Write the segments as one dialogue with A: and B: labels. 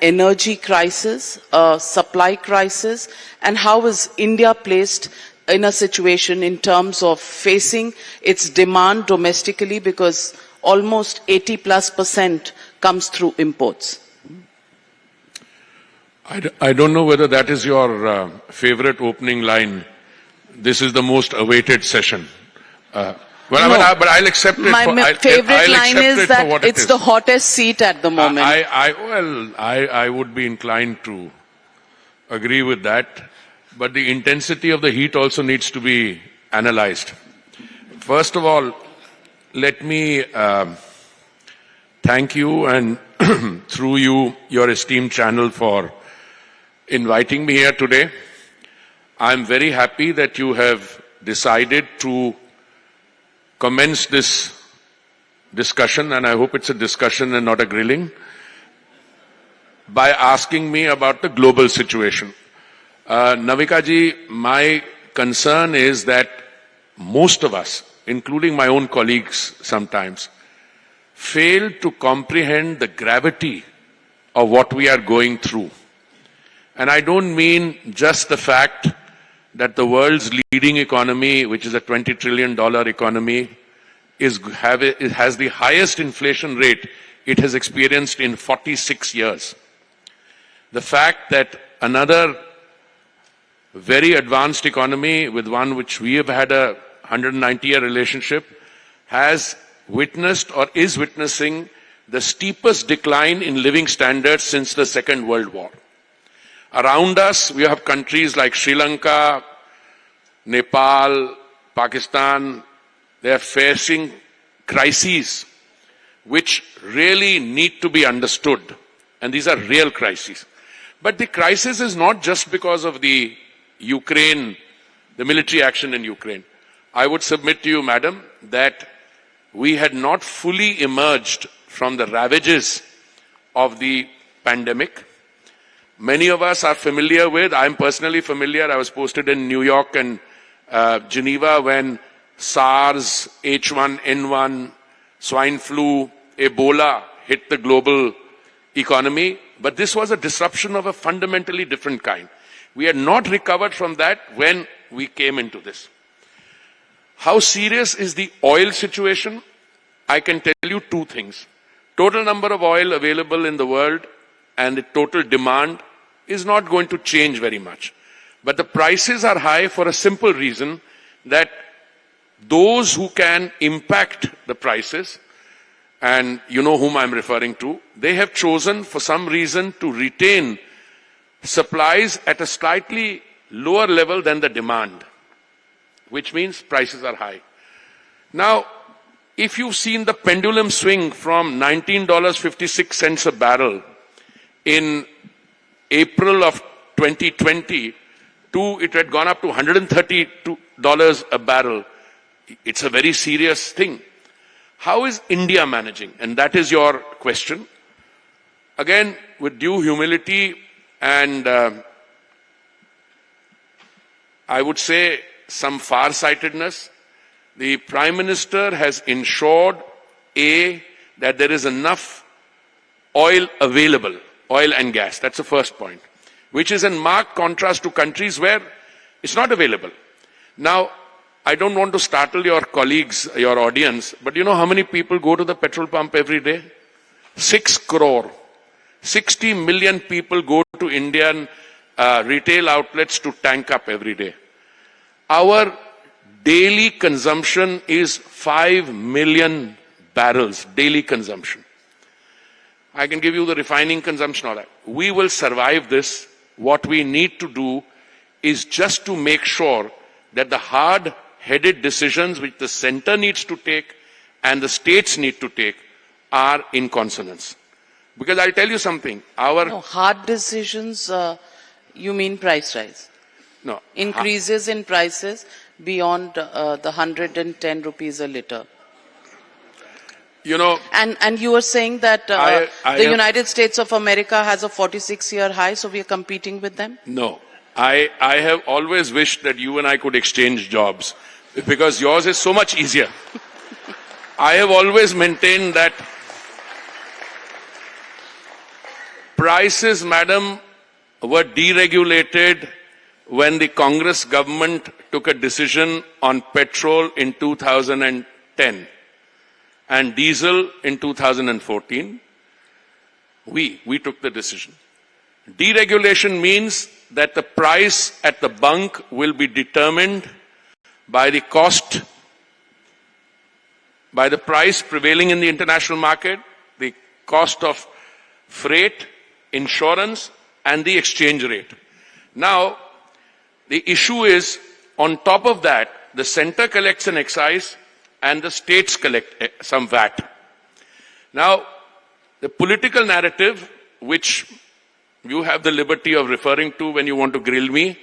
A: energy crisis, a supply crisis, and how is India placed in a situation in terms of facing its demand domestically, because almost 80+% comes through imports?
B: I don't know whether that is your favorite opening line. This is the most awaited session. But I'll accept it.
A: My favorite line is that it's the hottest seat at the moment.
B: I would be inclined to agree with that. But the intensity of the heat also needs to be analyzed. First of all, let me thank you, and through you, your esteemed channel, for inviting me here today. I'm very happy that you have decided to commence this discussion, and I hope it's a discussion and not a grilling, by asking me about the global situation. Navika ji, my concern is that most of us, including my own colleagues sometimes, fail to comprehend the gravity of what we are going through. And I don't mean just the fact that the world's leading economy, which is a $20 trillion economy, it has the highest inflation rate it has experienced in 46 years. The fact that another very advanced economy, with one which we have had a 190-year relationship, has witnessed or is witnessing the steepest decline in living standards since the Second World War. Around us, we have countries like Sri Lanka, Nepal, Pakistan. They are facing crises which really need to be understood. And these are real crises. But the crisis is not just because of the military action in Ukraine. I would submit to you, madam, that we had not fully emerged from the ravages of the pandemic. Many of us are familiar with, I'm personally familiar, I was posted in New York and Geneva when SARS, H1N1, swine flu, Ebola hit the global economy. But this was a disruption of a fundamentally different kind. We had not recovered from that when we came into this. How serious is the oil situation? I can tell you two things. Total number of oil available in the world and the total demand is not going to change very much. But the prices are high for a simple reason, that those who can impact the prices, and you know whom I'm referring to, they have chosen for some reason to retain supplies at a slightly lower level than the demand, which means prices are high. Now, if you've seen the pendulum swing from $19.56 a barrel in April of 2020 to it had gone up to $132 a barrel, it's a very serious thing. How is India managing? And that is your question. Again, with due humility and I would say some far-sightedness, the Prime Minister has ensured, that there is enough oil available, oil and gas. That's the first point, which is in marked contrast to countries where it's not available. Now, I don't want to startle your colleagues, your audience, but you know how many people go to the petrol pump every day? 6 crore. 60 million people go to Indian retail outlets to tank up every day. Our daily consumption is 5 million barrels, daily consumption. I can give you the refining consumption, all that. We will survive this. What we need to do is just to make sure that the hard-headed decisions which the center needs to take and the states need to take are in consonance. Because I'll tell you something,
A: hard decisions, you mean price rise?
B: No.
A: Increases in prices beyond the 110 rupees a litre.
B: You know,
A: and you were saying that the United States of America has a 46-year high, so we are competing with them?
B: No. I have always wished that you and I could exchange jobs, because yours is so much easier. I have always maintained that prices, madam, were deregulated when the Congress government took a decision on petrol in 2010 and diesel in 2014. We took the decision. Deregulation means that the price at the bunk will be determined by the cost, by the price prevailing in the international market, the cost of freight, insurance, and the exchange rate. Now, the issue is, on top of that, the center collects an excise and the states collect some VAT. Now, the political narrative, which you have the liberty of referring to when you want to grill me,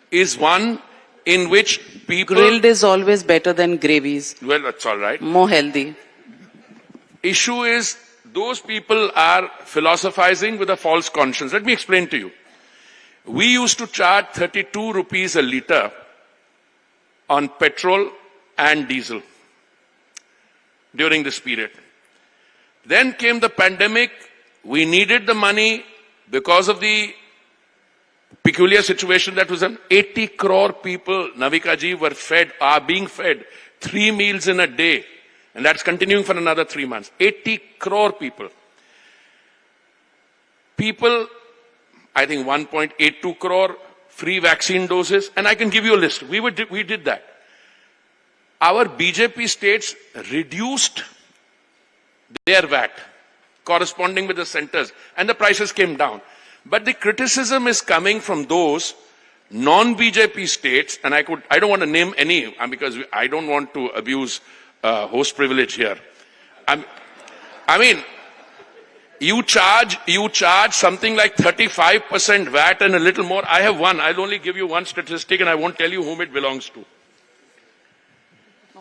B: is one in which people...
A: Grilled is always better than gravies.
B: Well, that's all right.
A: More healthy.
B: Issue is, those people are philosophizing with a false conscience. Let me explain to you. We used to charge 32 rupees a litre on petrol and diesel during this period. Then came the pandemic. We needed the money because of the peculiar situation that was on. 80 crore people, Navika ji, are being fed 3 meals in a day. And that's continuing for another 3 months. 80 crore people. People, I think 1.82 crore free vaccine doses. And I can give you a list. We did that. Our BJP states reduced their VAT, corresponding with the centers, and the prices came down. But the criticism is coming from those non-BJP states, and I don't want to name any, because I don't want to abuse host privilege here. I mean, you charge something like 35% VAT and a little more. I have one. I'll only give you one statistic, and I won't tell you whom it belongs to.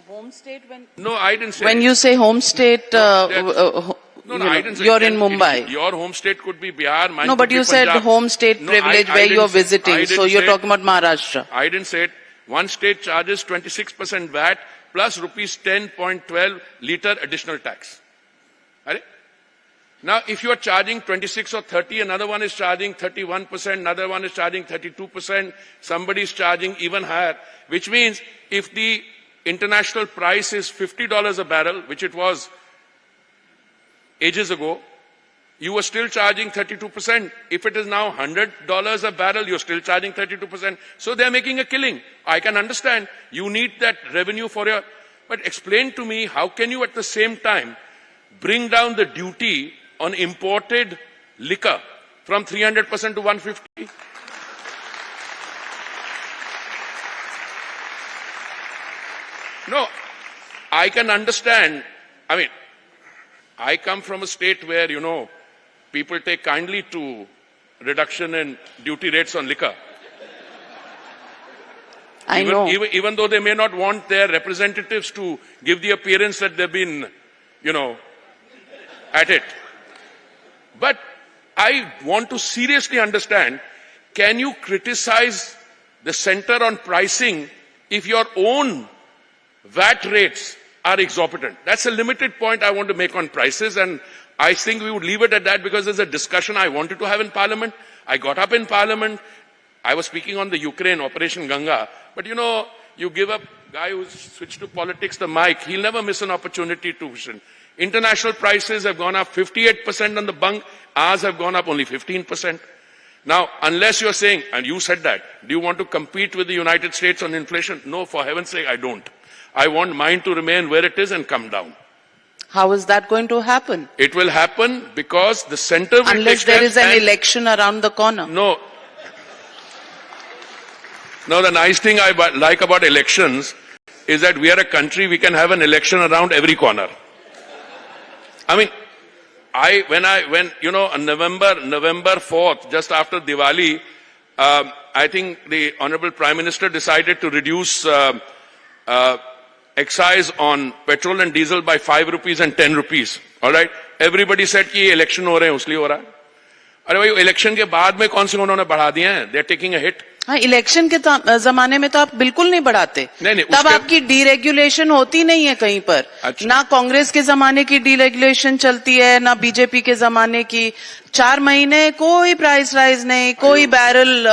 A: Home state when...
B: No, I didn't say...
A: When you say home state,
B: No, I didn't say...
A: You're in Mumbai.
B: Your home state could be Bihar, mine
A: No, but
B: could be
A: you said
B: Punjab.
A: home state privilege where you're visiting, so you're talking about Maharashtra.
B: I didn't say it. One state charges 26% VAT plus rupees 10.12 litre additional tax. Right? Now, if you are charging 26 or 30, another one is charging 31%, another one is charging 32%, somebody is charging even higher, which means if the international price is $50 a barrel, which it was ages ago, you were still charging 32%. If it is now $100 a barrel, you're still charging 32%. So they're making a killing. I can understand. You need that revenue for your... But explain to me, how can you at the same time bring down the duty on imported liquor from 300% to 150%? No, I can understand. I mean, I come from a state where, people take kindly to reduction in duty rates on liquor.
A: I know.
B: Even though they may not want their representatives to give the appearance that they've been, at it. But I want to seriously understand, can you criticize the center on pricing if your own VAT rates are exorbitant? That's a limited point I want to make on prices, and I think we would leave it at that because there's a discussion I wanted to have in Parliament. I got up in Parliament. I was speaking on the Ukraine, Operation Ganga. But you give a guy who's switched to politics the mic, he'll never miss an opportunity to vision. International prices have gone up 58% on the bunk. Ours have gone up only 15%. Now, unless you're saying, and you said that, do you want to compete with the United States on inflation? No, for heaven's sake, I don't. I want mine to remain where it is and come down.
A: How is that going to happen?
B: It will happen because the center will
A: Unless there is an election around the corner.
B: No. No, the nice thing I like about elections is that we are a country, we can have an election around every corner. I mean, on November 4th, just after Diwali, I think the Honorable Prime Minister decided to reduce excise on petrol and diesel by 5 rupees and 10 rupees. All right? Everybody said कि ये election हो रहे हैं, उसलिए हो रहा है. अरे भाई इलेक्शन के बाद में कौन से उन्होंने बढ़ा दिए हैं? They are taking a hit.
A: हाँ, इलेक्शन के जमाने में तो आप बिल्कुल नहीं बढ़ाते.
B: नहीं,
A: तब आपकी डीरेगुलेशन होती नहीं है कहीं पर.
B: अच्छा.
A: ना कांग्रेस के जमाने की डीरेगुलेशन चलती है, ना बीजेपी के जमाने की. 4 महीने कोई प्राइस राइज नहीं, कोई बैरल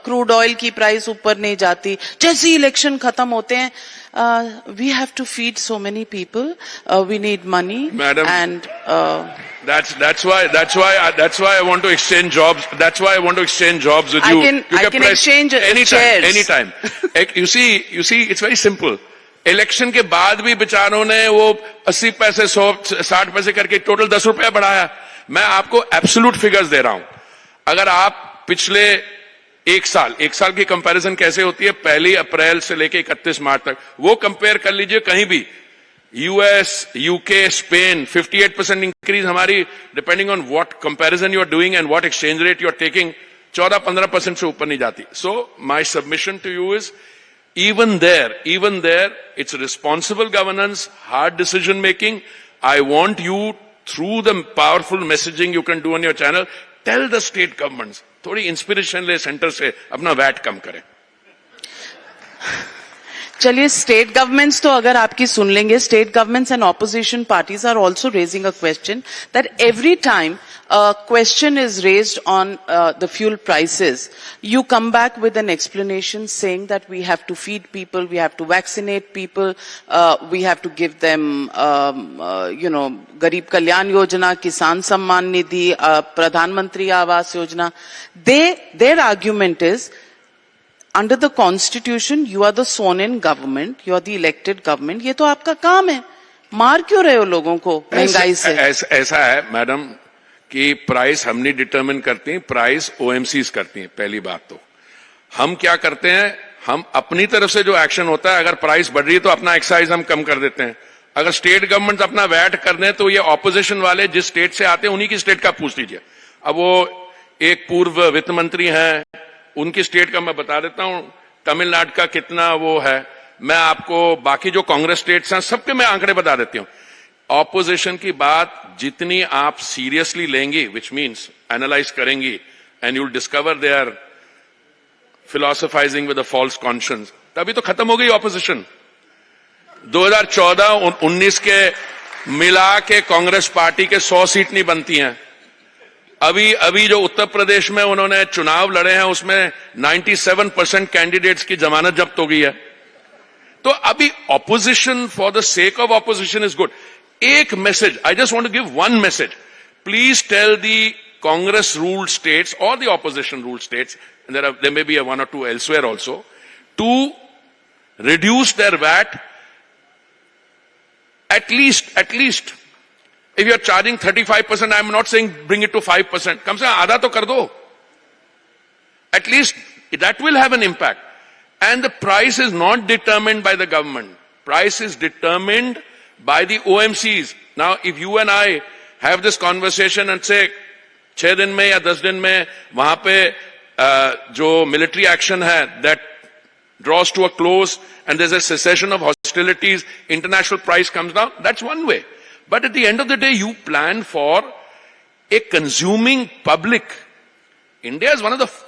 A: क्रूड ऑयल की प्राइस ऊपर नहीं जाती. जैसे इलेक्शन खत्म होते हैं, we have to feed so many people, we need money.
B: Madam,
A: and
B: that's why I want to exchange jobs. That's why I want to exchange jobs with you.
A: I can exchange
B: anytime. You see, it's very simple. Election के बाद भी बेचारों ने वो 80 पैसे 60 पैसे करके total 10 रुपया बढ़ाया. मैं आपको एब्सोल्यूट फिगर्स दे रहा हूं. अगर आप पिछले एक साल की कंपैरिजन कैसे होती है, 1 अप्रैल से लेके 31 मार्च तक, वो कंपेयर कर लीजिए कहीं भी. यूएस, यूके, स्पेन 58% इंक्रीज हमारी, depending on what comparison you are doing and what exchange rate you are taking, 14-15% से ऊपर नहीं जाती. So my submission to you is, even there, it's responsible governance, hard decision making. I want you, through the powerful messaging you can do on your channel, tell the state governments, थोड़ी inspiration ले centre से, अपना VAT कम करें.
A: चलिए, state governments तो अगर आपकी सुन लेंगे, state governments and opposition parties are also raising a question that every time a question is raised on the fuel prices, you come back with an explanation saying that we have to feed people, we have to vaccinate people, we have to give them, Garib Kalyan Yojana, Kisan Samman Nidhi, Pradhan Mantri Awas Yojana. Their argument is, under the constitution, you are the sworn-in government, you are the elected government, ये तो आपका काम है. मार क्यों रहे हो लोगों को महंगाई से?
B: ऐसा है मैडम कि प्राइस हम नहीं डिटरमिन करती हैं, प्राइस ओएमसीज करती हैं. पहली बात तो हम क्या करते हैं, हम अपनी तरफ से जो एक्शन होता है, अगर प्राइस बढ़ रही है तो अपना एक्साइज हम कम कर देते हैं. अगर स्टेट गवर्नमेंट अपना वैट कर दें तो ये ऑपोजिशन वाले जिस स्टेट से आते हैं उन्हीं की स्टेट का पूछ लीजिए. अब वो एक पूर्व वित्त मंत्री हैं, उनकी स्टेट का मैं बता देता हूं, तमिलनाडु का कितना वो है. मैं आपको बाकी जो कांग्रेस स्टेट्स हैं सबके मैं आंकड़े बता देती हूं. ऑपोजिशन की बात जितनी आप सीरियसली लेंगी, विच मीन्स एनालाइज करेंगी, and you will discover they are philosophising with a false conscience, तभी तो खत्म हो गई ऑपोजिशन. 2014-19 के मिला के कांग्रेस पार्टी के 100 सीट नहीं बनती हैं. अभी जो उत्तर प्रदेश में उन्होंने चुनाव लड़े हैं उसमें 97% कैंडिडेट्स की जमानत जब्त हो गई है. तो अभी opposition for the sake of opposition is good. एक message, I just want to give one message. Please tell the Congress ruled states और the opposition ruled states, there may be a 1 or 2 elsewhere also, to reduce their VAT at least if you are charging 35%, I am not saying bring it to 5%, कम से कम आधा तो कर दो. At least that will have an impact. And the price is not determined by the government. Price is determined by the OMCs. Now, if you and I have this conversation and say, 6 दिन में या 10 दिन में वहां पे जो military action है, that draws to a close and there's a cessation of hostilities, international price comes down, that's one way. But at the end of the day, you plan for a consuming public. India is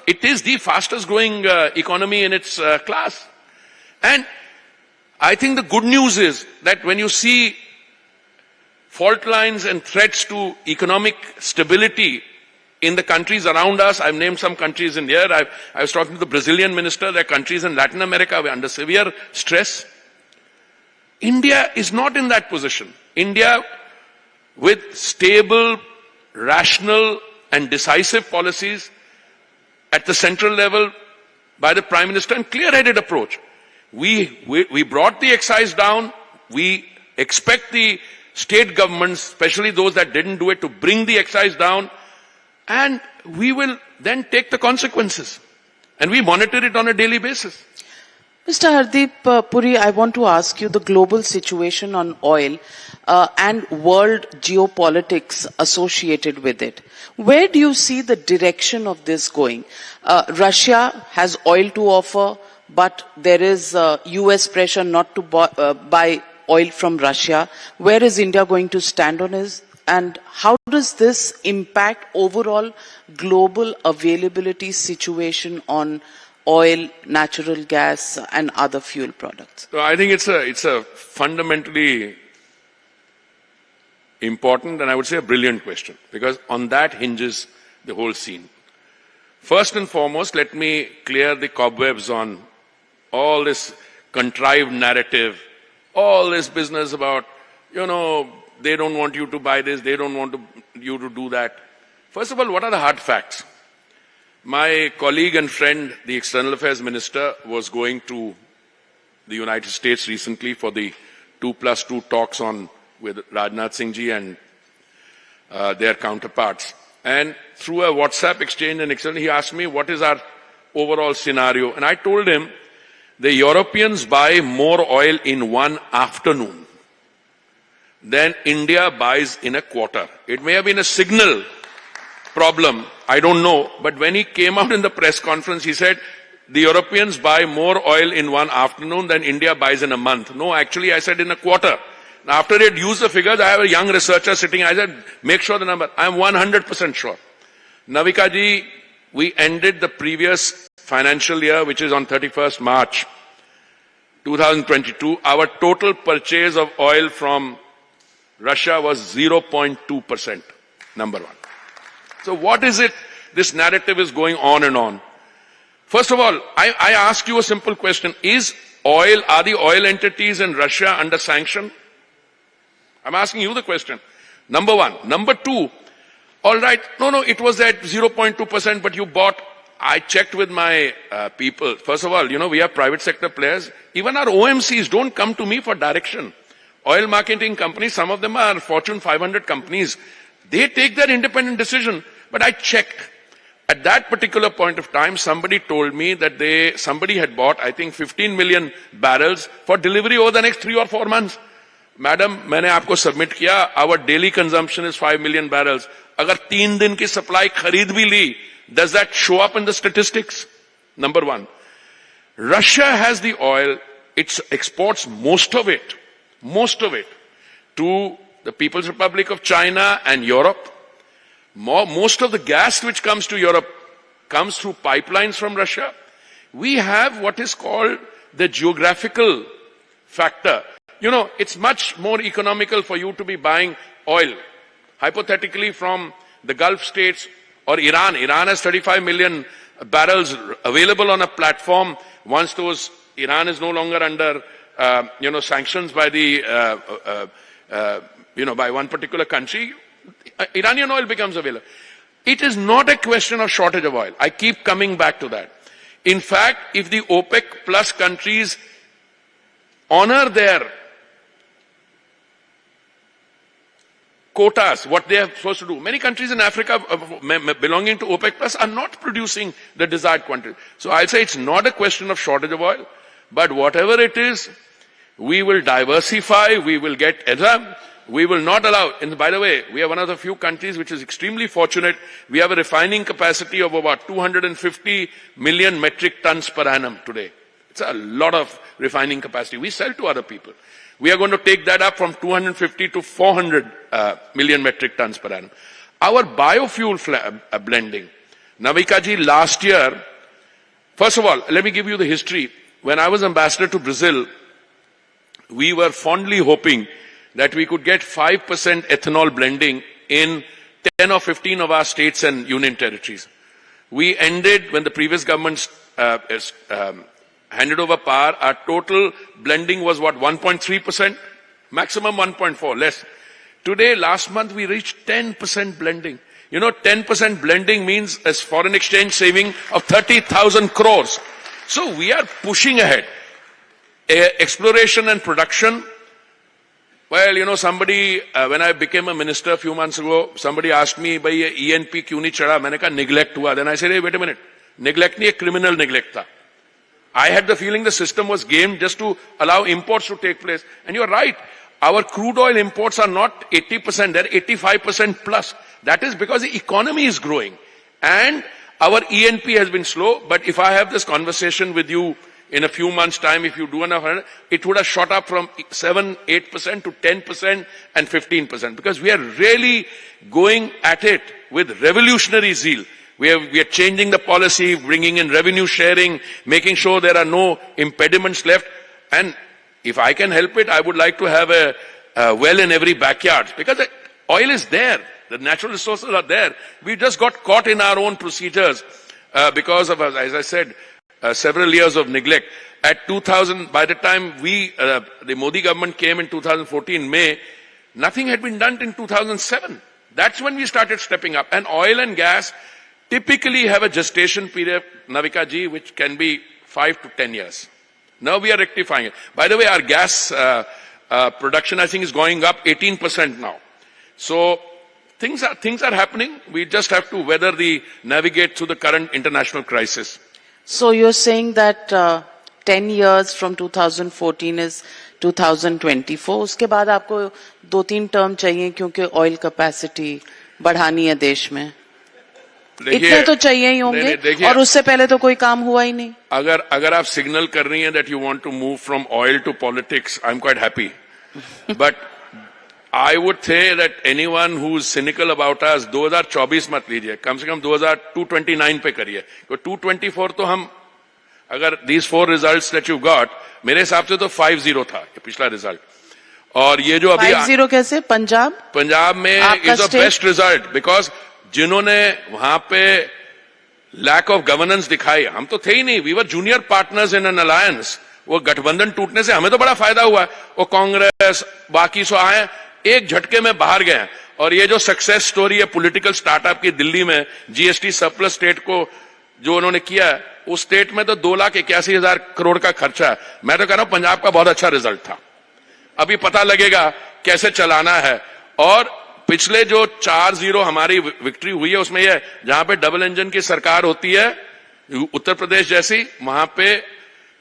B: it is the fastest growing economy in its class. And I think the good news is that when you see fault lines and threats to economic stability in the countries around us, I've named some countries in here. I was talking to the Brazilian minister. There are countries in Latin America who are under severe stress. India is not in that position. India, with stable, rational and decisive policies at the central level by the Prime Minister and clear-headed approach. We brought the excise down. We expect the state governments, especially those that didn't do it, to bring the excise down. And we will then take the consequences. And we monitor it on a daily basis.
A: Mr. Hardeep Puri, I want to ask you the global situation on oil and world geopolitics associated with it. Where do you see the direction of this going? Russia has oil to offer, but there is US pressure not to buy oil from Russia. Where is India going to stand on this? and how does this impact overall global availability situation on oil, natural gas, and other fuel products?
B: So I think it's a fundamentally important and I would say a brilliant question, because on that hinges the whole scene. First and foremost, let me clear the cobwebs on all this contrived narrative, all this business about, they don't want you to buy this, they don't want you to do that. First of all, what are the hard facts? My colleague and friend, the External Affairs Minister, was going to the United States recently for the 2+2 talks with Rajnath Singh ji and their counterparts. And through a WhatsApp exchange and external, he asked me, what is our overall scenario? And I told him, the Europeans buy more oil in one afternoon than India buys in a quarter. It may have been a signal problem, I don't know, but when he came out in the press conference, he said, the Europeans buy more oil in one afternoon than India buys in a month. No, actually, I said in a quarter. Now, after they'd used the figures, I have a young researcher sitting, I said, make sure the number. I'm 100% sure. Navika ji, we ended the previous financial year, which is on 31st March 2022. Our total purchase of oil from Russia was 0.2%, number one. So what is it? This narrative is going on and on. First of all, I ask you a simple question. Are the oil entities in Russia under sanction? I'm asking you the question. Number one. Number two, all right, no, it was at 0.2%, but you bought. I checked with my people. First of all, we have private sector players. Even our OMCs don't come to me for direction. Oil marketing companies, some of them are Fortune 500 companies. They take their independent decision. But I checked. At that particular point of time, somebody told me that somebody had bought, I think, 15 million barrels for delivery over the next 3 or 4 months. Madam, मैंने आपको submit किया, our daily consumption is 5 million barrels. अगर 3 दिन की supply खरीद भी ली, does that show up in the statistics? Number one. Russia has the oil, it exports most of it to the People's Republic of China and Europe. Most of the gas which comes to Europe comes through pipelines from Russia. We have what is called the geographical factor. It's much more economical for you to be buying oil, hypothetically, from the Gulf states or Iran. Iran has 35 million barrels available on a platform. Once Iran is no longer under, sanctions by by one particular country, Iranian oil becomes available. It is not a question of shortage of oil. I keep coming back to that. In fact, if the OPEC plus countries honor their quotas, what they are supposed to do. Many countries in Africa belonging to OPEC plus are not producing the desired quantity. So I'll say it's not a question of shortage of oil, but whatever it is, we will diversify, we will get EDA, we will not allow, and by the way, we are one of the few countries which is extremely fortunate. We have a refining capacity of about 250 million metric tons per annum today. It's a lot of refining capacity. We sell to other people. We are going to take that up from 250 to 400 million metric tons per annum. Our biofuel blending. Navika ji, last year, first of all, let me give you the history. When I was ambassador to Brazil, we were fondly hoping that we could get 5% ethanol blending in 10 or 15 of our states and union territories. We ended, when the previous government handed over power, our total blending was 1.3%, maximum 1.4%, less. Today, last month, we reached 10% blending. 10% blending means a foreign exchange saving of 30,000 crores. So we are pushing ahead. Exploration and production. Well, somebody, when I became a minister a few months ago, somebody asked me, bhai, ye ENP kyun nahi chada? Maine kaha, neglect hua. Then I said, hey, wait a minute. Neglect nahi, criminal neglect tha. I had the feeling the system was gamed just to allow imports to take place. And you're right. Our crude oil imports are not 80%, they're 85% plus. That is because the economy is growing. And our ENP has been slow. But if I have this conversation with you in a few months' time, if you do enough, it would have shot up from 7-8% to 10% and 15%, because we are really going at it with revolutionary zeal. We are changing the policy, bringing in revenue sharing, making sure there are no impediments left. And if I can help it, I would like to have a well in every backyard, because the oil is there. The natural resources are there. We just got caught in our own procedures because of, as I said, several years of neglect. At 2000, by the time the Modi government came in 2014, May, nothing had been done in 2007. That's when we started stepping up. And oil and gas typically have a gestation period, Navika ji, which can be 5 to 10 years. Now we are rectifying it. By the way, our gas production, I think, is going up 18% now. So things are happening. We just have to navigate through the current international crisis.
A: So you're saying that 10 years from 2014 is 2024. उसके बाद आपको 2-3 term चाहिए, क्योंकि oil capacity बढ़ानी है देश में. इतने तो चाहिए ही होंगे, और उससे पहले तो कोई काम हुआ ही नहीं.
B: अगर आप सिग्नल कर रही हैं that you want to move from oil to politics, I'm quite happy. But I would say that anyone who's cynical about us, 2024 मत लीजिए, कम से कम 229 पे करिए. 224 तो हम, अगर these 4 results that you got, मेरे हिसाब से तो 5-0 था ये पिछला रिजल्ट. और ये जो अभी
A: 5-0 कैसे? पंजाब
B: में is the best result, because जिन्होंने वहां पे lack of governance दिखाई, हम तो थे ही नहीं. We were junior partners in an alliance. वो गठबंधन टूटने से हमें तो बड़ा फायदा हुआ. वो कांग्रेस बाकी सो आए, एक झटके में बाहर गए. और ये जो सक्सेस स्टोरी है पॉलिटिकल स्टार्टअप की दिल्ली में, जीएसटी सरप्लस स्टेट को जो उन्होंने किया, उस स्टेट में तो 2,81,000 करोड़ का खर्चा है. मैं तो कह रहा हूं पंजाब का बहुत अच्छा रिजल्ट था. अभी पता लगेगा कैसे चलाना है. और पिछले जो 4-0 हमारी विक्ट्री हुई है, उसमें यह जहां पे डबल इंजन की सरकार होती है, उत्तर प्रदेश जैसी, वहां पे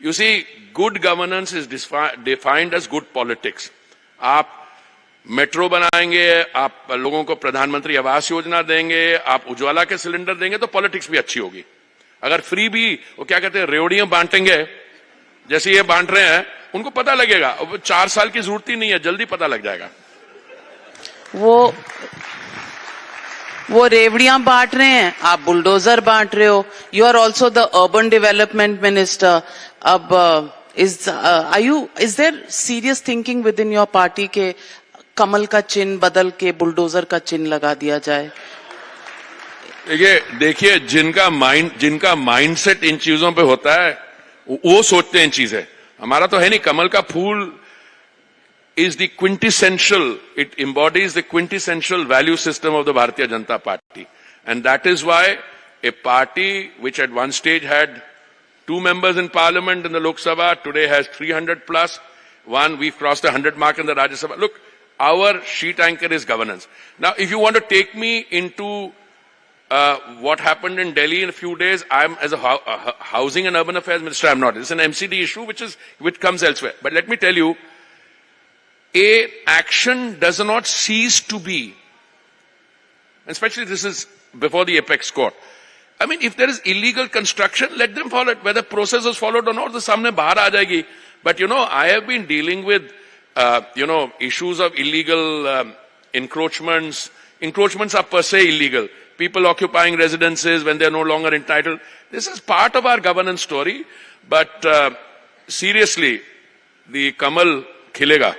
B: you see good governance is defined as good politics. आप मेट्रो बनाएंगे, आप लोगों को प्रधानमंत्री आवास योजना देंगे, आप उज्ज्वला के सिलेंडर देंगे, तो पॉलिटिक्स भी अच्छी होगी. अगर फ्री भी वो क्या कहते हैं रेवड़ियां बांटेंगे, जैसे ये बांट रहे हैं, उनको पता लगेगा. 4 साल की जरूरत ही नहीं है, जल्दी पता लग जाएगा.
A: वो रेवड़ियां बांट रहे हैं, आप बुलडोजर बांट रहे हो. You are also the urban development minister. अब is there serious thinking within your party के कमल का चिन्ह बदल के बुलडोजर का चिन्ह लगा दिया जाए?
B: देखिए जिनका माइंडसेट इन चीजों पे होता है, वो सोचते हैं इन चीजें. हमारा तो है नहीं. कमल का फूल is the quintessential, it embodies the quintessential value system of the Bharatiya Janata Party. And that is why a party which at one stage had 2 members in parliament in the Lok Sabha, today has 300 plus. We've crossed the 100 mark in the Rajya Sabha. Look, our sheet anchor is governance. Now, if you want to take me into what happened in Delhi in a few days, I'm as a housing and urban affairs minister, I'm not. It's an MCD issue which comes elsewhere. But let me tell you, action does not cease to be, especially this is before the apex court. I mean, if there is illegal construction, let them follow it. Whether process is followed or not, the samne bahar aa jayegi. But I have been dealing with, issues of illegal encroachments. Encroachments are per se illegal. People occupying residences when they are no longer entitled. This is part of our governance story. But seriously, the Kamal khilega.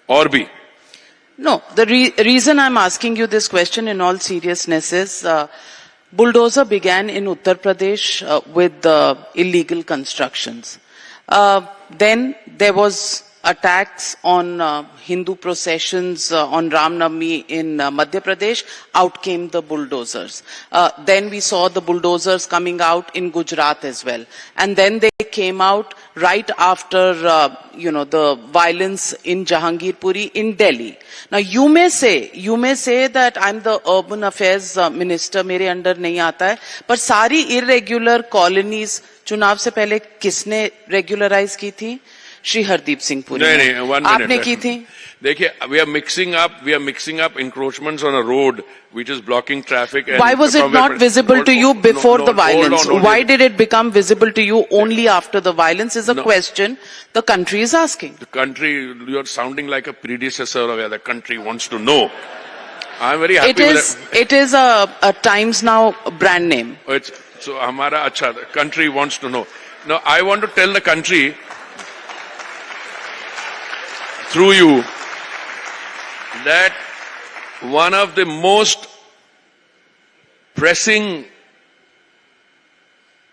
B: Or be?
A: No, the reason I'm asking you this question in all seriousness is bulldozer began in Uttar Pradesh with illegal constructions. Then there was attacks on Hindu processions on Ram Navami in Madhya Pradesh. Out came the bulldozers. Then we saw the bulldozers coming out in Gujarat as well. And then they came out right after, the violence in Jahangir Puri in Delhi. Now you may say that I'm the urban affairs minister, मेरे under नहीं आता है, पर सारी irregular colonies चुनाव से पहले किसने regularize की थी? श्री हरदीप सिंह पुरी
B: नहीं, 1 minute.
A: आपने की थी?
B: देखिए, we are mixing up encroachments on a road which is blocking traffic. And
A: why was it not visible to you before the violence? Why did it become visible to you only after the violence is a question the country is asking.
B: The country, you are sounding like a predecessor of where the country wants to know. I'm very happy
A: It is a Times Now brand name.
B: So hamara acha, the country wants to know. Now I want to tell the country through you that one of the most pressing,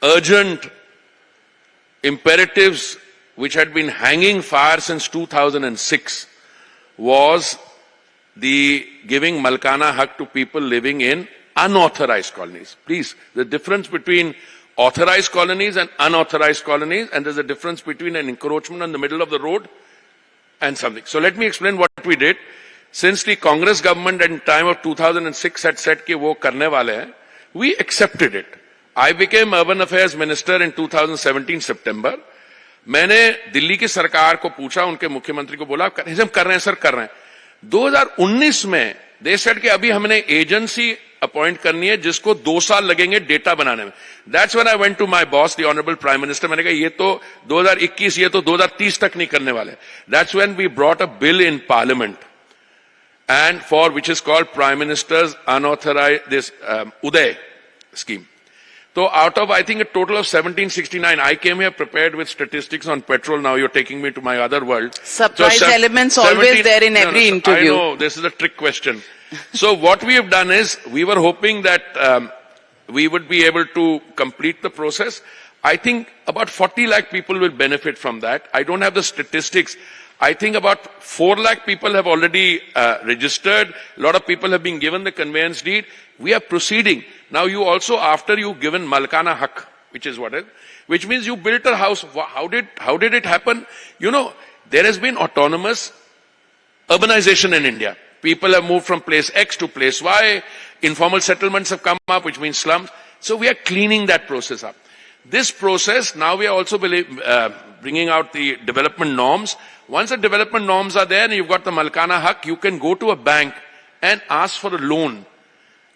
B: urgent imperatives which had been hanging fire since 2006 was the giving Malkana Haq to people living in unauthorized colonies. Please, the difference between authorized colonies and unauthorized colonies, and there's a difference between an encroachment on the middle of the road and something. So let me explain what we did. Since the Congress government in time of 2006 had said कि वो करने वाले हैं, we accepted it. I became Urban Affairs Minister in 2017 September. मैंने दिल्ली की सरकार को पूछा, उनके मुख्यमंत्री को बोला, हम कर रहे हैं सर, कर रहे हैं. 2019 में they said कि अभी हमने एजेंसी अपॉइंट करनी है जिसको 2 साल लगेंगे डेटा बनाने में. That's when I went to my boss, the Honorable Prime Minister. मैंने कहा ये तो 2021, ये तो 2030 तक नहीं करने वाले. That's when we brought a bill in Parliament, and for which is called Prime Minister's unauthorized Uday scheme. So out of I think a total of 1769, I came here prepared with statistics on petrol. Now you're taking me to my other world.
A: Surprise elements always there in every interview.
B: I know this is a trick question. So what we have done is we were hoping that we would be able to complete the process. I think about 40 lakh people will benefit from that. I don't have the statistics. I think about 4 lakh people have already registered. A lot of people have been given the conveyance deed. We are proceeding. Now you also, after you've given Malkana Haq, which is what is, which means you built a house. How did it happen? You know, there has been autonomous urbanization in India. People have moved from place X to place Y. Informal settlements have come up, which means slums. So we are cleaning that process up. This process, now we are also bringing out the development norms. Once the development norms are there and you've got the Malkana Haq, you can go to a bank and ask for a loan.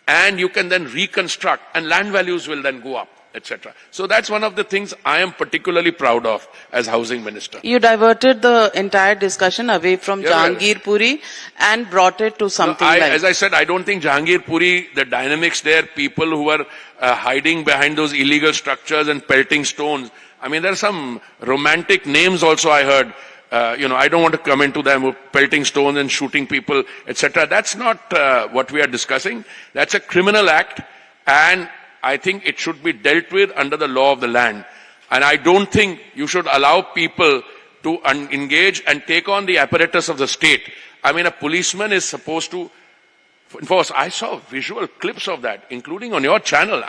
B: And you can then reconstruct, and land values will then go up, etc. So that's one of the things I am particularly proud of as Housing Minister.
A: You diverted the entire discussion away from Jahangir Puri and brought it to something like...
B: As I said, I don't think Jahangir Puri, the dynamics there, people who are hiding behind those illegal structures and pelting stones. I mean, there are some romantic names also I heard. I don't want to come into them, pelting stones and shooting people, etc. That's not what we are discussing. That's a criminal act, and I think it should be dealt with under the law of the land. And I don't think you should allow people to engage and take on the apparatus of the state. I mean, a policeman is supposed to enforce. I saw visual clips of that, including on your channel.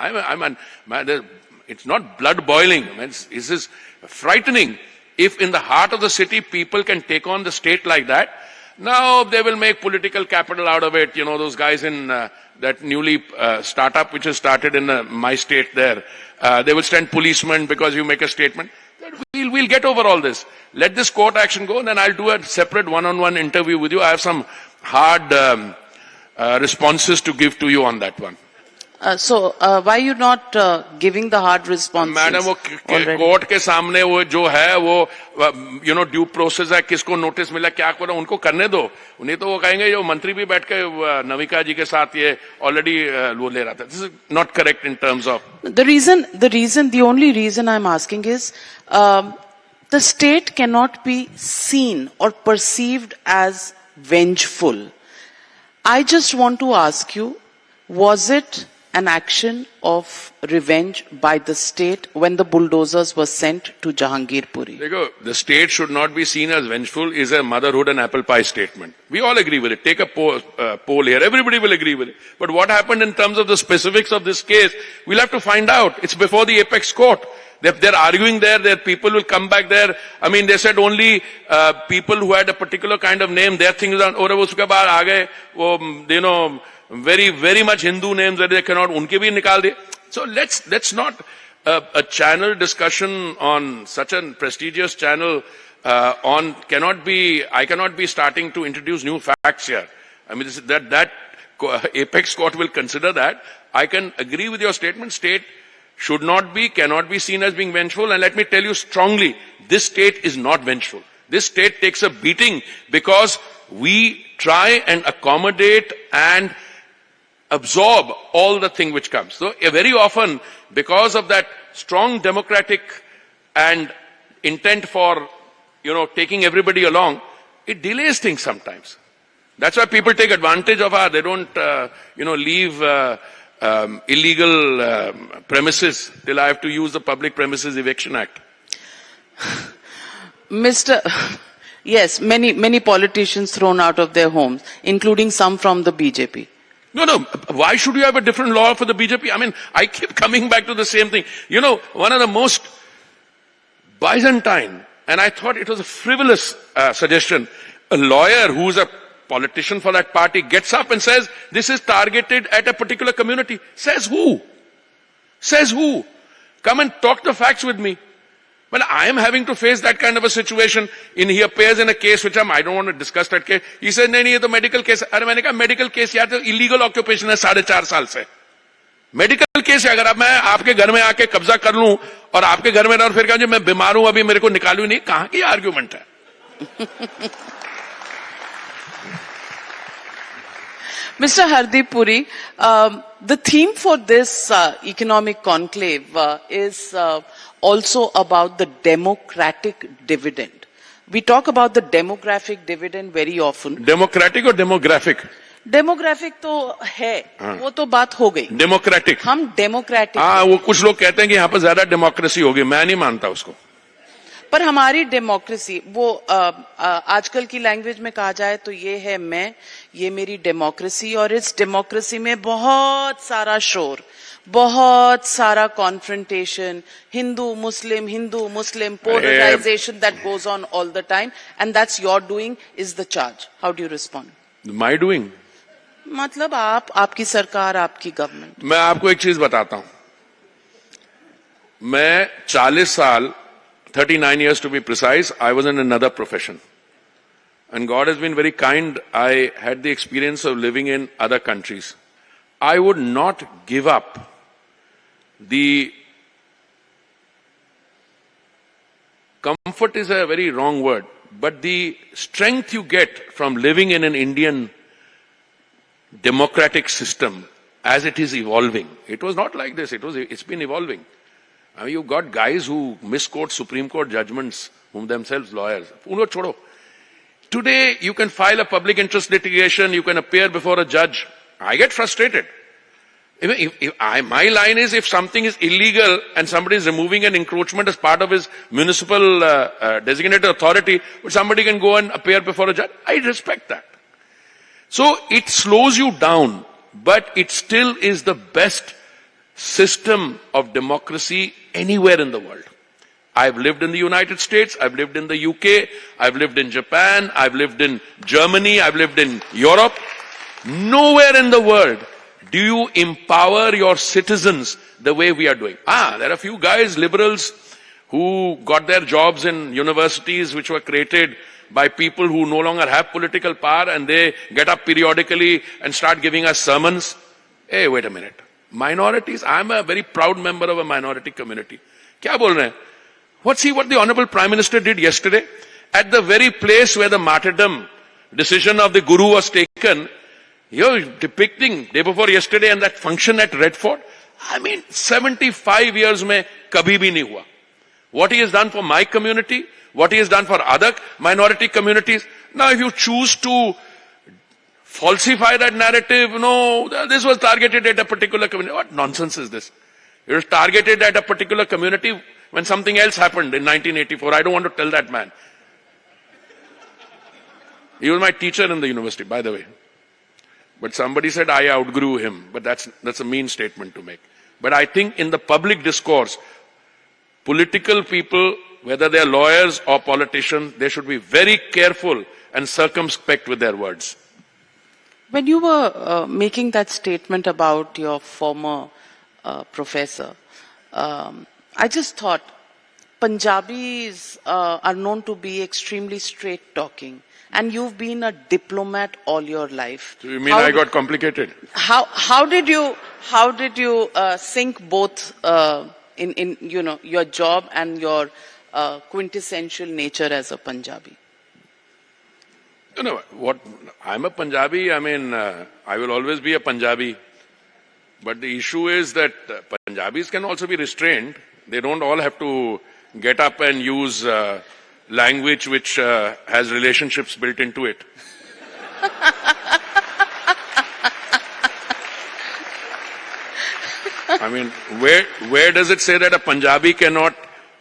B: It's not blood boiling. I mean, this is frightening. If in the heart of the city people can take on the state like that, now they will make political capital out of it. You know, those guys in that newly startup which has started in my state there, they will send policemen because you make a statement. We'll get over all this. Let this court action go, and then I'll do a separate one-on-one interview with you. I have some hard responses to give to you on that one.
A: So why are you not giving the hard responses?
B: Madam, वो court के सामने वो जो है वो due process है, किसको notice मिला, क्या करो, उनको करने दो. उन्हें तो वो कहेंगे जो मंत्री भी बैठ के नविका जी के साथ ये ऑलरेडी वो ले रहा था. This is not correct in terms of
A: the only reason I'm asking is the state cannot be seen or perceived as vengeful. I just want to ask you, was it an action of revenge by the state when the bulldozers were sent to Jahangir Puri?
B: The state should not be seen as vengeful is a motherhood and apple pie statement. We all agree with it. Take a poll here. Everybody will agree with it. But what happened in terms of the specifics of this case, we'll have to find out. It's before the apex court. They're arguing there. Their people will come back there. I mean, they said only people who had a particular kind of name, their things are over. Uske baad aage, very, very much Hindu names that they cannot, unke bhi nikal diye. So let's not a channel discussion on such a prestigious channel I cannot be starting to introduce new facts here. I mean, that apex court will consider that. I can agree with your statement. State should not be, cannot be seen as being vengeful. And let me tell you strongly, this state is not vengeful. This state takes a beating because we try and accommodate and absorb all the thing which comes. So very often, because of that strong democratic and intent for, taking everybody along, it delays things sometimes. That's why people take advantage of they don't, leave illegal premises till I have to use the Public Premises Eviction Act.
A: Yes, many politicians thrown out of their homes, including some from the BJP.
B: No. Why should you have a different law for the BJP? I mean, I keep coming back to the same thing. One of the most Byzantine, and I thought it was a frivolous suggestion, a lawyer who's a politician for that party gets up and says, this is targeted at a particular community. Says who? Says who? Come and talk the facts with me. Well, I am having to face that kind of a situation. He appears in a case which I don't want to discuss that case. He says, no, it's a medical case. अरे मैंने कहा medical case यार तो illegal occupation है 4.5 साल से. Medical case है अगर अब मैं आपके घर में आके कब्जा कर लूं और आपके घर में रहूं फिर कहूं मैं बीमार हूं अभी मेरे को निकालू नहीं कहां की आर्गुमेंट है?
A: Mr. Hardeep Puri, the theme for this economic conclave is also about the democratic dividend. We talk about the demographic dividend very often.
B: Democratic or demographic?
A: Demographic तो है, वो तो बात हो गई.
B: Democratic.
A: हम democratic.
B: वो कुछ लोग कहते हैं कि यहाँ पर ज्यादा डेमोक्रेसी होगी, मैं नहीं मानता उसको.
A: पर हमारी डेमोक्रेसी वो आजकल की लैंग्वेज में कहा जाए तो ये है ये मेरी डेमोक्रेसी और इस डेमोक्रेसी में बहुत सारा शोर, बहुत सारा confrontation, Hindu Muslim polarization that goes on all the time, and that's your doing is the charge. How do you respond?
B: My doing?
A: मतलब आपकी सरकार, आपकी गवर्नमेंट.
B: मैं आपको एक चीज बताता हूं. मैं 40 साल 39 years to be precise, I was in another profession. And God has been very kind. I had the experience of living in other countries. I would not give up the comfort is a very wrong word, but the strength you get from living in an Indian democratic system as it is evolving. It was not like this. It's been evolving. I mean, you've got guys who misquote Supreme Court judgments, whom themselves lawyers. Today, you can file a public interest litigation, you can appear before a judge. I get frustrated. My line is, if something is illegal and somebody is removing an encroachment as part of his municipal designated authority, but somebody can go and appear before a judge, I respect that. So it slows you down, but it still is the best system of democracy anywhere in the world. I've lived in the United States, I've lived in the UK, I've lived in Japan, I've lived in Germany, I've lived in Europe. Nowhere in the world do you empower your citizens the way we are doing. There are a few guys, liberals, who got their jobs in universities which were created by people who no longer have political power, and they get up periodically and start giving us sermons. Hey, wait a minute. Minorities, I'm a very proud member of a minority community. Kya bol rahe hain? See what the Honorable Prime Minister did yesterday? At the very place where the martyrdom decision of the Guru was taken, you're depicting day before yesterday and that function at Red Fort. I mean, 75 years mein kabhi bhi nahi hua. What he has done for my community, what he has done for other minority communities. Now, if you choose to falsify that narrative, no, this was targeted at a particular community. What nonsense is this? It was targeted at a particular community when something else happened in 1984. I don't want to tell that man. He was my teacher in the university, by the way. But somebody said I outgrew him. But that's a mean statement to make. But I think in the public discourse, political people, whether they're lawyers or politicians, they should be very careful and circumspect with their words.
A: When you were making that statement about your former professor, I just thought, Punjabis are known to be extremely straight talking, and you've been a diplomat all your life.
B: So you mean I got complicated?
A: How did you sync both in your job and your quintessential nature as a Punjabi?
B: What I'm a Punjabi. I mean, I will always be a Punjabi. But the issue is that Punjabis can also be restrained. They don't all have to get up and use language which has relationships built into it. I mean, where does it say that a Punjabi cannot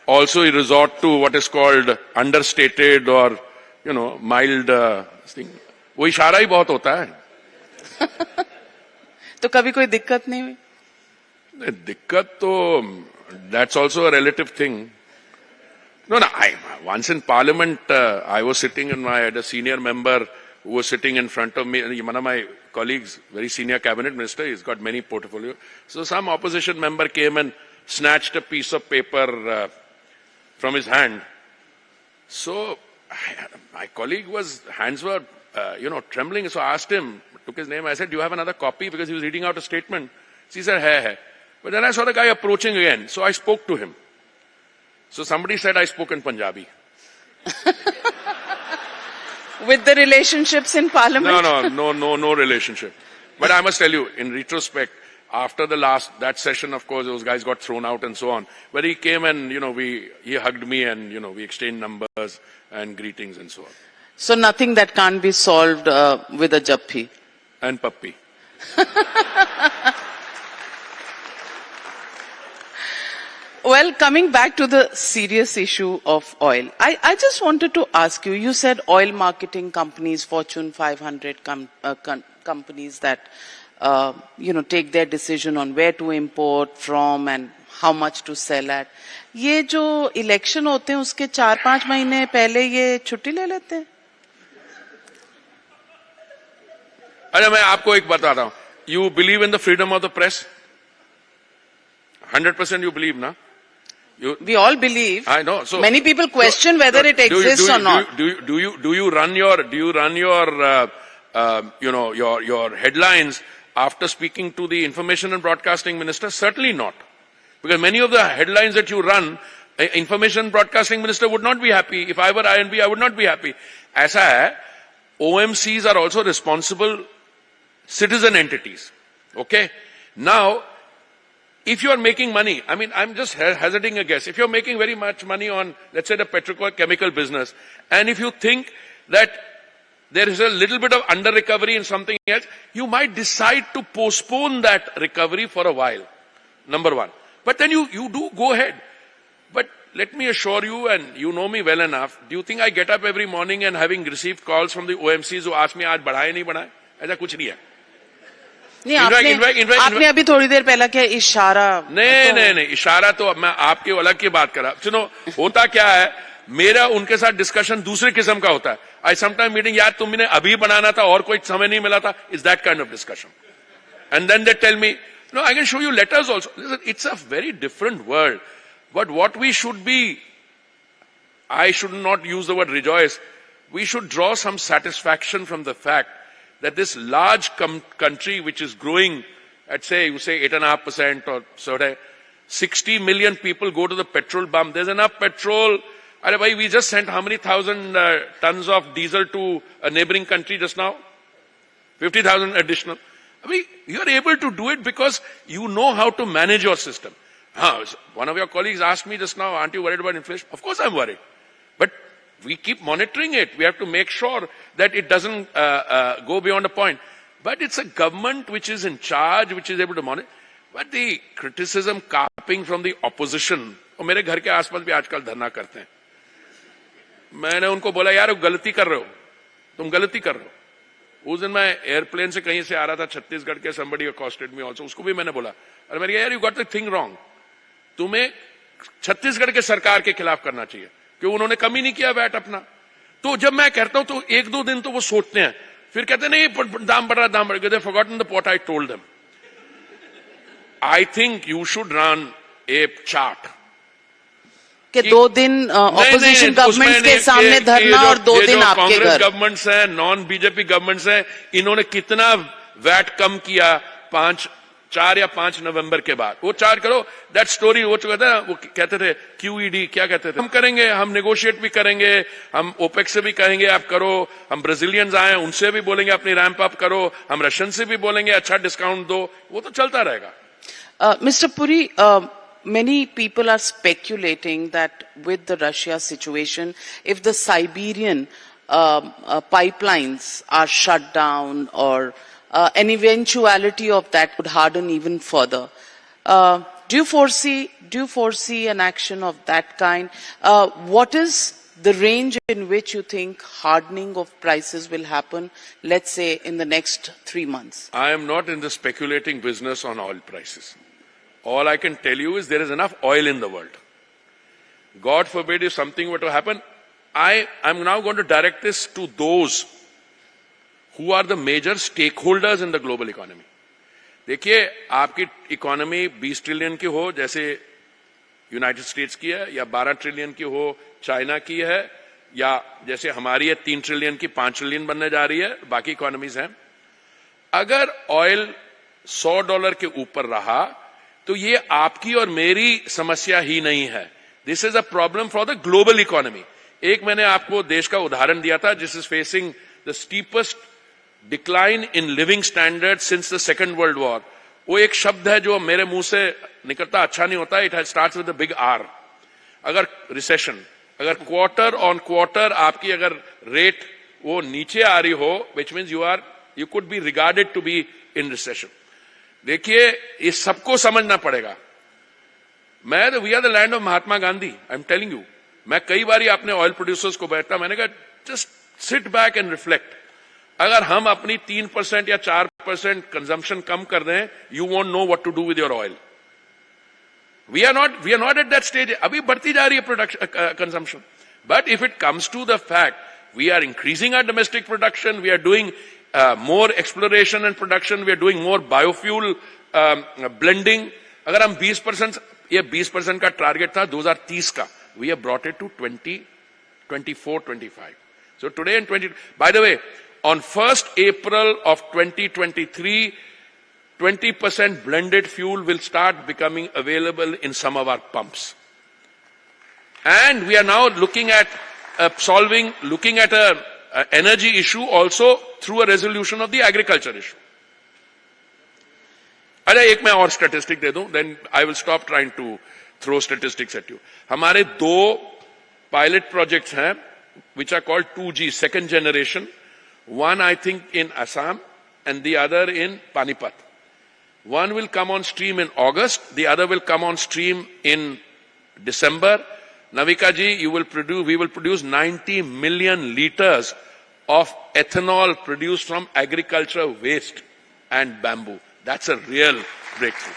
B: also resort to what is called understated or, mild thing? वो इशारा ही बहुत होता है.
A: तो कभी कोई दिक्कत नहीं हुई?
B: दिक्कत तो, that's also a relative thing. No, once in Parliament, I was sitting and I had a senior member who was sitting in front of me. One of my colleagues, very senior cabinet minister, he's got many portfolios. So some opposition member came and snatched a piece of paper from his hand. So my colleague hands were, trembling. So I asked him, took his name. I said, do you have another copy? Because he was reading out a statement. So he said, hai. But then I saw the guy approaching again. So I spoke to him. So somebody said I spoke in Punjabi.
A: With the relationships in Parliament?
B: No relationship. But I must tell you, in retrospect, after that session, of course, those guys got thrown out and so on. But he came and, he hugged me and, we exchanged numbers and greetings and so on.
A: So nothing that can't be solved with a jappi?
B: And puppy.
A: Well, coming back to the serious issue of oil, I just wanted to ask you, you said oil marketing companies, Fortune 500 companies that, take their decision on where to import from and how much to sell at. ये जो election होते हैं, उसके 4-5 महीने पहले ये छुट्टी ले लेते हैं?
B: अरे मैं आपको एक बता रहा हूं. You believe in the freedom of the press? 100% you believe, na?
A: We all believe.
B: I know. So
A: many people question whether it exists or not.
B: Do you run your your headlines after speaking to the Information and Broadcasting Minister? Certainly not, because many of the headlines that you run, Information and Broadcasting Minister would not be happy. If I were INB, I would not be happy. ऐसा है. OMCs are also responsible citizen entities. Okay? Now, if you are making money, I mean, I'm just hazarding a guess. If you're making very much money on, let's say, the petrochemical business, and if you think that there is a little bit of under recovery in something else, you might decide to postpone that recovery for a while. Number one. But then you do go ahead. But let me assure you, and you know me well enough, do you think I get up every morning and having received calls from the OMCs who ask me, आज बढ़ाए नहीं बढ़ाए? ऐसा कुछ नहीं है.
A: नहीं, आपने अभी थोड़ी देर पहला क्या इशारा?
B: नहीं, इशारा तो मैं आपके अलग की बात कर रहा. सुनो, होता क्या है, मेरा उनके साथ डिस्कशन दूसरे किस्म का होता है. I sometimes meeting, यार तुमने अभी बनाना था और कोई समय नहीं मिला था. Is that kind of discussion. And then they tell me, no, I can show you letters also. Listen, it's a very different world. But what we should be, I should not use the word rejoice, we should draw some satisfaction from the fact that this large country which is growing at you say 8.5% or so, 60 million people go to the petrol pump. There's enough petrol. We just sent how many thousand tons of diesel to a neighboring country just now? 50,000 additional. You are able to do it because you know how to manage your system. One of your colleagues asked me just now, aren't you worried about inflation? Of course I'm worried. But we keep monitoring it. We have to make sure that it doesn't go beyond a point. But it's a government which is in charge, which is able to monitor. But the criticism carping from the opposition, और मेरे घर के आसपास भी आजकल धरना करते हैं. मैंने उनको बोला, यार गलती कर रहे हो, तुम गलती कर रहे हो. उस दिन मैं एयरप्लेन से कहीं से आ रहा था छत्तीसगढ़ के, somebody accosted me also. उसको भी मैंने बोला, अरे मैंने यार you got the thing wrong. तुम्हें छत्तीसगढ़ के सरकार के खिलाफ करना चाहिए, क्यों उन्होंने कमी नहीं किया वैट अपना. तो जब मैं कहता हूं तो 1-2 दिन तो वो सोचते हैं, फिर कहते नहीं दाम बढ़ रहा. They forgotten what I told them. I think you should run a chart
A: कि 2 दिन ऑपोजिशन गवर्नमेंट के सामने धरना और 2 दिन आपके घर।
B: कांग्रेस गवर्नमेंट्स हैं, नॉन बीजेपी गवर्नमेंट्स हैं, इन्होंने कितना वैट कम किया 4 या 5 नवंबर के बाद, वो चार्ज करो। दैट स्टोरी हो चुका था। वो कहते थे QED, क्या कहते थे, हम करेंगे, हम नेगोशिएट भी करेंगे, हम ओपेक से भी कहेंगे आप करो, हम ब्राजीलियंस आए उनसे भी बोलेंगे अपनी रैंप अप करो, हम रशियन से भी बोलेंगे अच्छा डिस्काउंट दो, वो तो चलता रहेगा।
A: Mr. Puri, many people are speculating that with the Russia situation, if the Siberian pipelines are shut down or an eventuality of that could harden even further. Do you foresee an action of that kind? What is the range in which you think hardening of prices will happen, let's say in the next 3 months?
B: I am not in the speculating business on oil prices. All I can tell you is there is enough oil in the world. God forbid if something were to happen, I am now going to direct this to those who are the major stakeholders in the global economy. देखिए, आपकी economy 20 trillion की हो जैसे United states की है, या 12 trillion की हो चाइना की है, या जैसे हमारी है 3 ट्रिलियन की 5 ट्रिलियन बनने जा रही है, बाकी इकोनॉमीज हैं। अगर ऑयल $100 के ऊपर रहा तो ये आपकी और मेरी समस्या ही नहीं है। This is a problem for the global economy. एक मैंने आपको देश का उदाहरण दिया था जिस is facing the steepest decline in living standard since the second world war. वो एक शब्द है जो मेरे मुंह से निकलता अच्छा नहीं होता, it starts with the big R. अगर रिसेशन, अगर क्वार्टर ऑन क्वार्टर आपकी अगर रेट वो नीचे आ रही हो, which means you could be regarded to be in recession. देखिए, इस सबको समझना पड़ेगा। We are the land of Mahatma Gandhi, I am telling you. मैं कई बार अपने ऑयल प्रोड्यूसर्स को बैठता, मैंने कहा just sit back and reflect. अगर हम अपनी 3% या 4% कंजम्पशन कम कर दें, you won't know what to do with your oil. We are not at that stage. अभी बढ़ती जा रही है production consumption, but if it comes to the fact we are increasing our domestic production, we are doing more exploration and production, we are doing more biofuel blending. अगर हम 20%, ये 20% का target था 2030 का, we have brought it to 20, 24, 25. So today in 20, by the way, on 1st April of 2023, 20% blended fuel will start becoming available in some of our pumps. And we are now looking at looking at a energy issue also through a resolution of the agriculture issue. अच्छा, एक मैं और statistic दे दूं, then I will stop trying to throw statistics at you. हमारे 2 pilot projects हैं which are called 2G, second generation. One I think in Assam and the other in Panipat. One will come on stream in August, the other will come on stream in December. Navika ji, we will produce 90 million liters of ethanol produced from agricultural waste and bamboo. That's a real breakthrough.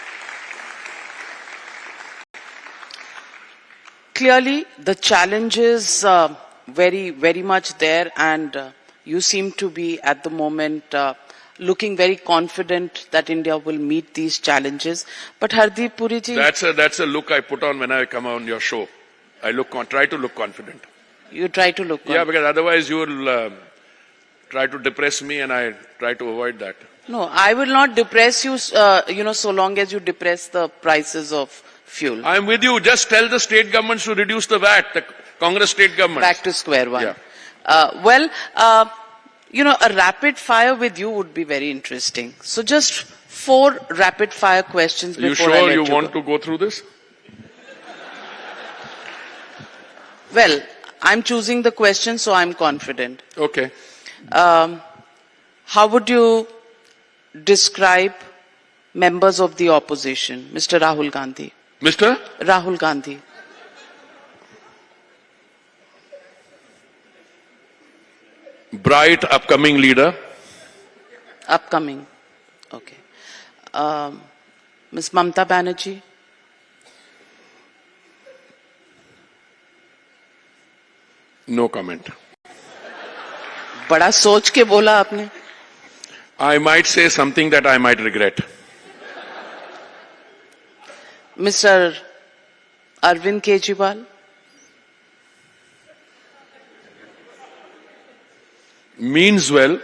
A: Clearly, the challenge is very, very much there, and you seem to be at the moment looking very confident that India will meet these challenges. But Hardeep Puri ji,
B: that's a look I put on when I come on your show. I try to look confident.
A: You try to look confident.
B: Yeah, because otherwise you will try to depress me, and I try to avoid that.
A: No, I will not depress you, so long as you depress the prices of fuel.
B: I'm with you. Just tell the state governments to reduce the VAT, the Congress state governments.
A: Back to square one.
B: Yeah.
A: A rapid fire with you would be very interesting. So just 4 rapid fire questions before
B: you sure
A: I let
B: you want to go through this?
A: Well, I'm choosing the question, so I'm confident.
B: Okay.
A: How would you describe members of the opposition? Mr. Rahul Gandhi.
B: Mr.
A: Rahul Gandhi.
B: Bright upcoming leader.
A: Upcoming. Okay. Ms. Mamta Banerjee.
B: No comment.
A: बड़ा सोच के बोला आपने.
B: I might say something that I might regret.
A: Mr. Arvind Kejriwal.
B: means well,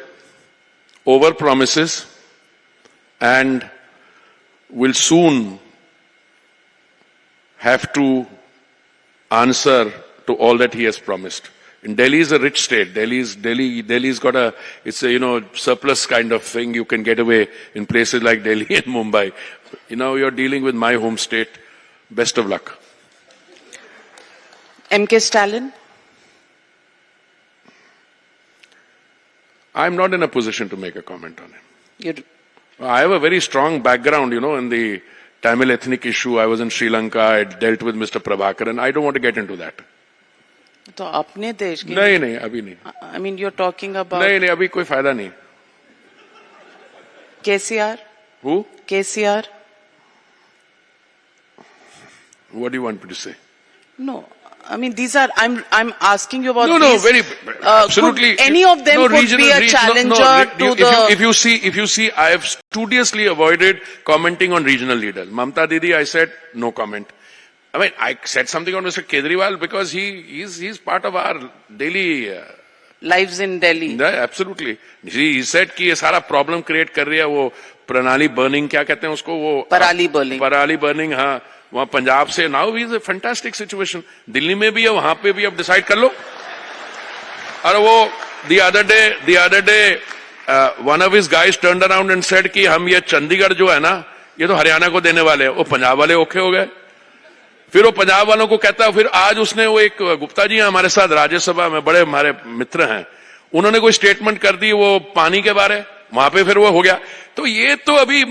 B: over promises, and will soon have to answer to all that he has promised. And Delhi is a rich state. Delhi's got it's a, surplus kind of thing. You can get away in places like Delhi and Mumbai. You're dealing with my home state. Best of luck.
A: MK Stalin?
B: I'm not in a position to make a comment on him. I have a very strong background, in the Tamil ethnic issue. I was in Sri Lanka. I dealt with Mr. Prabhakar, and I don't want to get into that.
A: तो अपने देश के
B: नहीं अभी नहीं.
A: I mean you're talking about
B: नहीं अभी कोई फायदा नहीं.
A: KCR?
B: Who?
A: KCR?
B: What do you want me to say?
A: No, I mean these are. I'm asking you about.
B: No, very absolutely.
A: Could any of them could be a challenger to the.
B: If you see, I have studiously avoided commenting on regional leaders. Mamta Didi, I said no comment. I mean, I said something on Mr. Kejriwal because he's part of our daily
A: lives in Delhi.
B: Yeah, absolutely. He said कि ये सारा problem create कर रही है वो प्रणाली burning क्या कहते हैं उसको वो पराली burning हाँ वहाँ पंजाब से now is a fantastic situation. Delhi में भी है वहाँ पे भी अब decide कर लो. और वो the other day one of his guys turned around and said कि हम ये चंडीगढ़ जो है ना ये तो हरियाणा को देने वाले हैं. वो पंजाब वाले ओके हो गए. फिर वो पंजाब वालों को कहता है. फिर आज उसने वो एक गुप्ता जी हैं हमारे साथ राज्यसभा में बड़े हमारे मित्र हैं उन्होंने कोई स्टेटमेंट कर दी वो पानी के बारे वहां पे फिर वो हो गया. तो ये तो अभी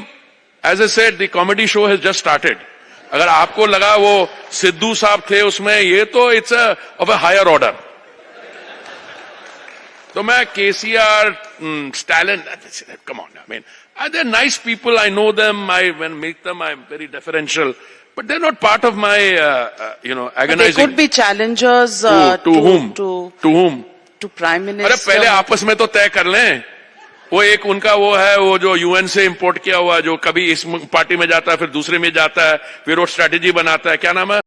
B: as a said the comedy show has just started. अगर आपको लगा वो सिद्धू साहब थे उसमें ये तो it's of a higher order. तो मैं KCR Stalin come on I mean they are nice people I know them I when meet them I am very differential. But they're not part of my, agonizing.
A: But they could be challengers
B: to whom? To whom?
A: To Prime Minister.
B: अरे पहले आपस में तो तय कर लें. वो एक उनका वो है वो जो यूएन से इंपोर्ट किया हुआ जो कभी इस पार्टी में जाता है फिर दूसरे में जाता है फिर वो स्ट्रेटेजी बनाता है. क्या नाम है?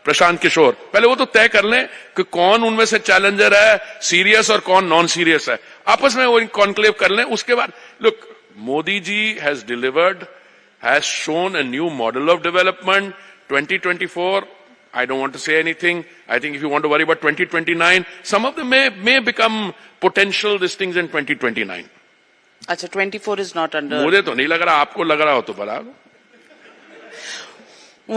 B: प्रशांत किशोर. पहले वो तो तय कर लें कि कौन उनमें से चैलेंजर है सीरियस और कौन नॉन सीरियस है. आपस में वो कॉन्क्लेव कर लें. उसके बाद look Modi ji has delivered has shown a new model of development. 2024, I don't want to say anything. I think if you want to worry about 2029, some of them may become potential these things in 2029.
A: अच्छा 24 is not under.
B: मुझे तो नहीं लग रहा. आपको लग रहा हो तो बता.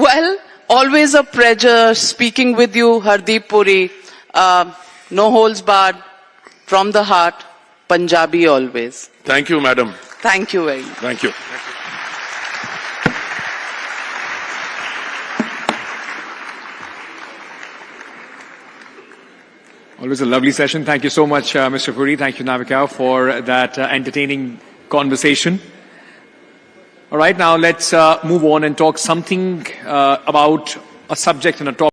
A: Well, always a pleasure speaking with you, Hardeep Puri. No holds barred, from the heart, Punjabi always.
B: Thank you, madam.
A: Thank you very much.
B: Thank you.
C: Always a lovely session. Thank you so much, Mr. Puri. Thank you, Navika, for that entertaining conversation. All right, now let's move on and talk something about a subject and a topic.